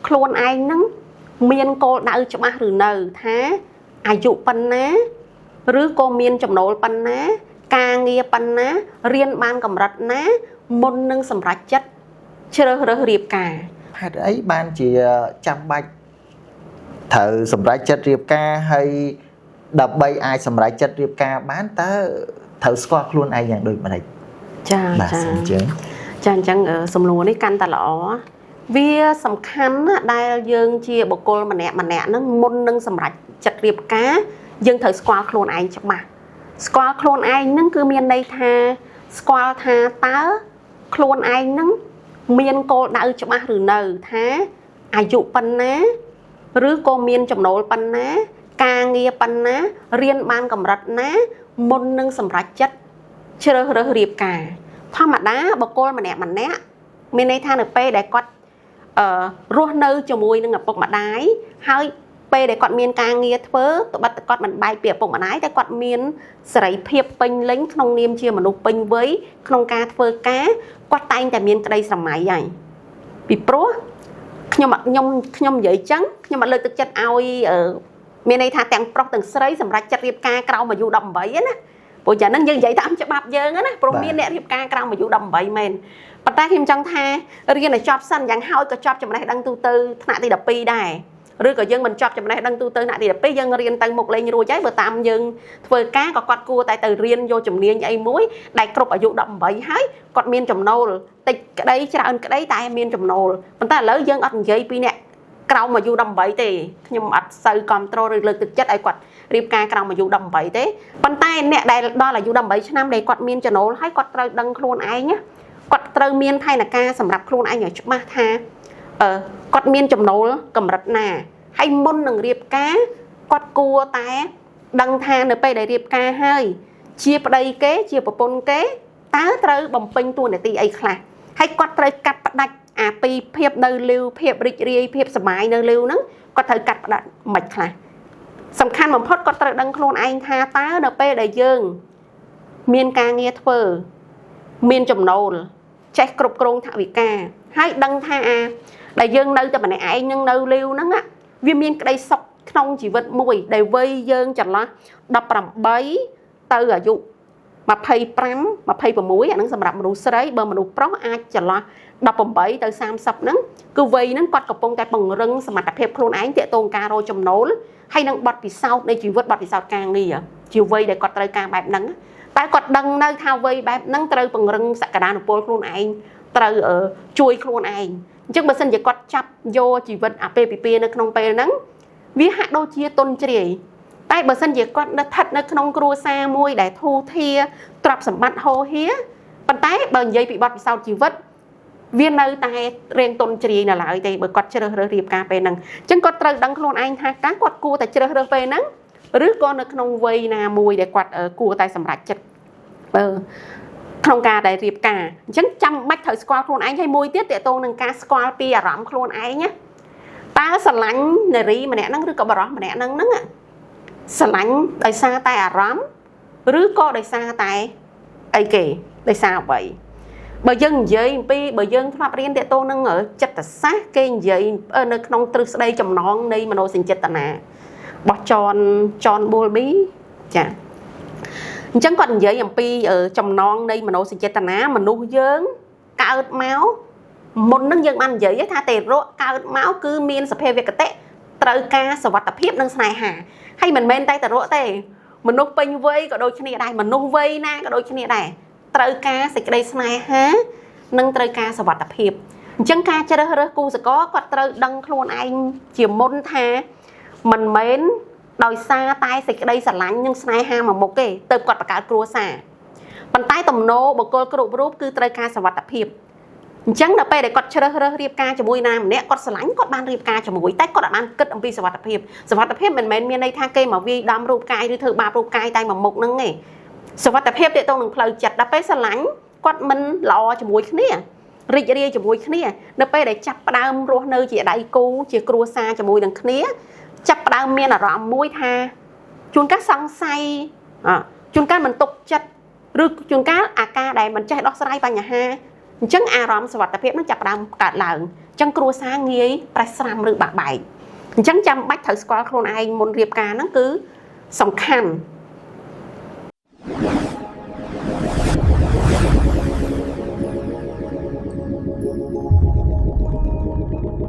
ខ្លួនឯងហ្នឹងមានគោលដៅច្បាស់ឬនៅថាអាយុប៉ុណ្ណាឬក៏មានចំណូលប៉ុណ្ណាការងារប៉ុណ្ណារៀនបានកម្រិតណាមុននឹងសម្រេចចិត្តជ្រើសរើសរៀបការហេតុអីបានជាចាំបាច់ត្រូវសម្រេចចិត្តរៀបការហើយដើម្បីអាចសម្រេចចិត្តរៀបការបានតើត្រូវស្គាល់ខ្លួនឯងយ៉ាងដូចម្តេចចាអញ្ចឹងសំណួរនេះកាន់តែល្អវាសំខាន់ណាស់ដែលយើងជាបុគ្គលម្នាក់ហ្នឹងមុននឹងសម្រេចចិត្តរៀបការយើងត្រូវស្គាល់ខ្លួនឯងច្បាស់ស្គាល់ខ្លួនឯងហ្នឹងគឺមានន័យថាស្គាល់ថាតើខ្លួនឯងហ្នឹងមានគោលដៅច្បាស់ឬនៅថាអាយុប៉ុណ្ណាឬក៏មានចំណូលប៉ុណ្ណាការងារប៉ុណ្ណារៀនបានកម្រិតណាមុននឹងសម្រេចចិត្តជ្រើសរើសរៀបការធម្មតាបុគ្គលម្នាក់មានន័យថានៅពេលដែលគាត់រស់នៅជាមួយនឹងឪពុកម្ដាយហើយពេលដែលគាត់មានការងារធ្វើត្បិតគាត់មិនបែកពីឪពុកម្ដាយតែគាត់មានសេរីភាពពេញលេញក្នុងនាមជាមនុស្សពេញវ័យក្នុងការធ្វើការគាត់តែងតែមានក្តីស្រមៃហើយពីព្រោះខ្ញុំនិយាយចឹងខ្ញុំអត់លើកទឹកចិត្តឲ្យមានន័យថាទាំងប្រុសទាំងស្រីសម្រាប់ចិត្តរៀបការក្រោមអាយុ18ណាព្រោះចាហ្នឹងយើងនិយាយតាមច្បាប់យើងណាព្រោះមានអ្នករៀបការក្រោមអាយុ18មែនប៉ុន្តែខ្ញុំចង់ថារៀនឲ្យចប់សិនយ៉ាងហោចក៏ចប់ចំណេះដឹងទូទៅថ្នាក់ទី12ដែរឬក៏យើងមិនចប់ចំណេះដឹងទូទៅថ្នាក់ទី12យើងរៀនទៅមុខលេងរួចហើយបើតាមយើងធ្វើការក៏គាត់គួរតែទៅរៀនយកជំនាញអីមួយដែលគ្រប់អាយុ18ហើយគាត់មានចំណូលតិចក្តីច្រើនក្តីតែមានចំណូលប៉ុន្តែឥឡូវយើងអត់និយាយពីអ្នកក្រោមអាយុ18ទេខ្ញុំអត់សូវគ្រប់គ្រងឬលើកទឹកចិត្តឲ្យគាត់រៀបការក្រោមអាយុ18ទេប៉ុន្តែអ្នកដែលដល់អាយុ18ឆ្នាំដែលគាត់មានចំណូលហើយគាត់ត្រូវដឹងខ្លួនឯងគាត់ត្រូវមានផែនការសម្រាប់ខ្លួនឯងឲ្យច្បាស់ថាគាត់មានចំណូលកម្រិតណាហើយមុននឹងរៀបការគាត់គួរតែដឹងថានៅពេលដែលរៀបការហើយជាប្តីគេជាប្រពន្ធគេតើត្រូវបំពេញតួនាទីអីខ្លះហើយគាត់ត្រូវកាត់ផ្ដាច់អាពីភាពនៅលីវភាពរីករាយភាពសុបាយនៅលីវហ្នឹងគាត់ត្រូវកាត់ផ្ដាច់មិនខ្លះសំខាន់បំផុតគាត់ត្រូវដឹងខ្លួនឯងថាតើនៅពេលដែលយើងមានការងារធ្វើមានចំណូលចេះគ្រប់គ្រងថវិកាហើយដឹងថាដែលយើងនៅតែម្នាក់ឯងនឹងនៅលីវហ្នឹងវាមានក្តីសុខក្នុងជីវិតមួយដែលវ័យយើងចន្លោះ18ទៅអាយុ25 26អាហ្នឹងសម្រាប់មនុស្សស្រីបើមនុស្សប្រុសអាចចន្លោះ18ទៅ30ហ្នឹងគឺវ័យហ្នឹងគាត់កំពុងតែពង្រឹងសមត្ថភាពខ្លួនឯងទាក់ទងការរកចំណូលហើយនឹងបទពិសោធន៍នៃជីវិតបទពិសោធន៍ការងារជាវ័យដែលគាត់ត្រូវការបែបហ្នឹងតែគាត់ដឹងនៅថាវ័យបែបហ្នឹងត្រូវពង្រឹងសក្តានុពលខ្លួនឯងត្រូវជួយខ្លួនឯងអញ្ចឹងបើសិនជាគាត់ចាប់យកជីវិតអាពាហ៍ពិពាហ៍នៅក្នុងពេលហ្នឹងវាហាក់ដូចជាទុនជ្រាយតែបើសិនជាគាត់ស្ថិតនៅក្នុងគ្រួសារមួយដែលធូរធារទ្រព្យសម្បត្តិហូរហៀប៉ុន្តែបើនិយាយពីបទពិសោធន៍ជីវិតវានៅតែរៀងទុនជ្រាយនៅឡើយទេបើគាត់ជ្រើសរើសរៀបការពេលហ្នឹងអញ្ចឹងគាត់ត្រូវដឹងខ្លួនឯងថាការគាត់គួរតែជ្រើសរើសពេលហ្នឹងឬក៏នៅក្នុងវ័យណាមួយដែលគាត់គួរតែសម្រេចចិត្តក្នុងការដែលរៀបការអញ្ចឹងចាំបាច់ត្រូវស្គាល់ខ្លួនឯងហើយមួយទៀតតើតោងនឹងការស្គាល់ពីអារម្មណ៍ខ្លួនឯងណាតើស្រឡាញ់នារីម្នាក់ហ្នឹងឬក៏បរិសម្នាក់ហ្នឹងស្រឡាញ់ដោយសារតែអារម្មណ៍ឬក៏ដោយសារតែអីគេដោយសារអ្វីបើយើងនិយាយអំពីបើយើងធ្លាប់រៀនតេតោនឹងចិត្តសាស្ត្រគេនិយាយនៅក្នុងទ្រឹស្ដីចំណងនៃមនោសញ្ចេតនារបស់ចនប៊ូលប៊ីចាអញ្ចឹងគាត់និយាយអំពីចំណងនៃមនោសញ្ចេតនាមនុស្សយើងកើតមកមុននឹងយើងបាននិយាយថាទេរកកើតមកគឺមានសភាវគតិត្រូវការសុវត្ថិភាពនិងស្នេហាហើយមិនមែនតែរកទេមនុស្សពេញវ័យក៏ដូចគ្នាដែរមនុស្សវ័យណាក៏ដូចគ្នាដែរត្រូវការសេចក្តីស្នេហានិងត្រូវការសុវត្ថិភាពអញ្ចឹងការជ្រើសរើសគូសកលគាត់ត្រូវដឹងខ្លួនឯងជាមុនថាមិនមែនដោយសារតែសេចក្តីស្រឡាញ់និងស្នេហាមួយមុខទេទៅគាត់បង្កើតគ្រួសារប៉ុន្តែទំនោរបុគ្គលគ្រប់រូបគឺត្រូវការសុវត្ថិភាពអញ្ចឹងនៅពេលដែលគាត់ជ្រើសរើសរៀបការជាមួយណាម្នាក់គាត់ស្រឡាញ់គាត់បានរៀបការជាមួយតែគាត់អត់បានគិតអំពីសុវត្ថិភាពមិនមែនមានន័យថាគេមកវាយដំរូបកាយឬធ្វើបាបរូបកាយតែមួយមុខហ្នឹងទេសុវត្ថិភាពទាក់ទងនឹងផ្លូវចិត្តដល់ពេលស្រឡាញ់គាត់មិនល្អជាមួយគ្នារីករាយជាមួយគ្នានៅពេលដែលចាប់ផ្ដើមរស់នៅជាដៃគូជាគ្រួសារជាមួយនឹងគ្នាចាប់ផ្ដើមមានអារម្មណ៍មួយថាជួនកាលសង្ស័យជួនកាលមិនទុកចិត្តឬជួនកាលអាការដែលមិនចេះដោះស្រាយបញ្ហា អញ្ចឹងអារម្មណ៍សុវត្ថិភាពនឹងចាប់ផ្ដើមកើតឡើងអញ្ចឹងគ្រួសារងាយប្រេះស្រាំឬបាក់បែកអញ្ចឹងចាំបាច់ត្រូវស្គាល់ខ្លួនឯងមុនរៀបការហ្នឹងគឺសំខាន់